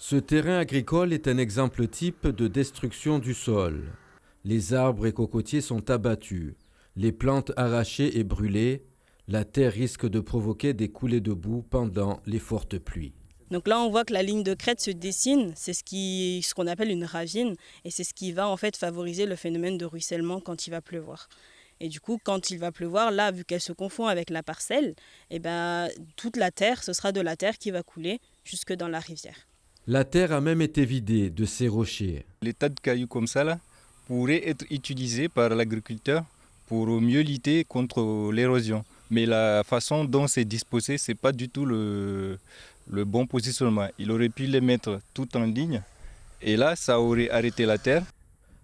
Ce terrain agricole est un exemple type de destruction du sol. Les arbres et cocotiers sont abattus, les plantes arrachées et brûlées. La terre risque de provoquer des coulées de boue pendant les fortes pluies. Donc là, on voit que la ligne de crête se dessine, c'est ce qu'on appelle une ravine, et c'est ce qui va en fait favoriser le phénomène de ruissellement quand il va pleuvoir. Et du coup, quand il va pleuvoir, là, vu qu'elle se confond avec la parcelle, toute la terre, ce sera de la terre qui va couler jusque dans la rivière. La terre a même été vidée de ces rochers. Les tas de cailloux comme ça là, pourraient être utilisés par l'agriculteur pour mieux lutter contre l'érosion. Mais la façon dont c'est disposé, ce n'est pas du tout le bon positionnement. Il aurait pu les mettre tout en ligne et là, ça aurait arrêté la terre.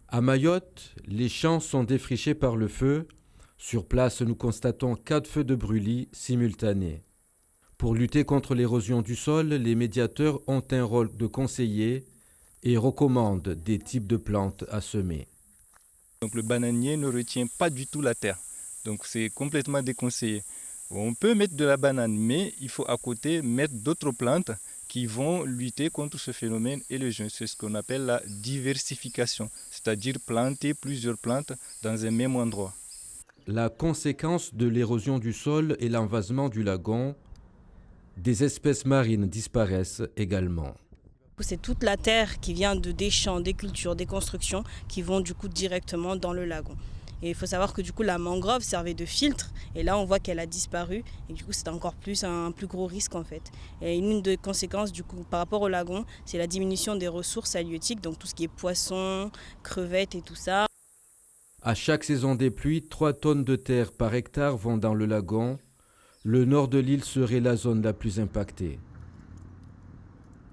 À Mayotte, les champs sont défrichés par le feu. Sur place, nous constatons 4 feux de brûlis simultanés. Pour lutter contre l'érosion du sol, les médiateurs ont un rôle de conseiller et recommandent des types de plantes à semer. Donc le bananier ne retient pas du tout la terre. Donc c'est complètement déconseillé. On peut mettre de la banane, mais il faut à côté mettre d'autres plantes qui vont lutter contre ce phénomène érosion. C'est ce qu'on appelle la diversification, c'est-à-dire planter plusieurs plantes dans un même endroit. La conséquence de l'érosion du sol est l'envasement du lagon. Des espèces marines disparaissent également. C'est toute la terre qui vient des champs, des cultures, des constructions qui vont du coup directement dans le lagon. Et il faut savoir que du coup la mangrove servait de filtre et là on voit qu'elle a disparu et du coup c'est encore plus un plus gros risque en fait. Et une des conséquences du coup par rapport au lagon, c'est la diminution des ressources halieutiques, donc tout ce qui est poissons, crevettes et tout ça. À chaque saison des pluies, 3 tonnes de terre par hectare vont dans le lagon. Le nord de l'île serait la zone la plus impactée.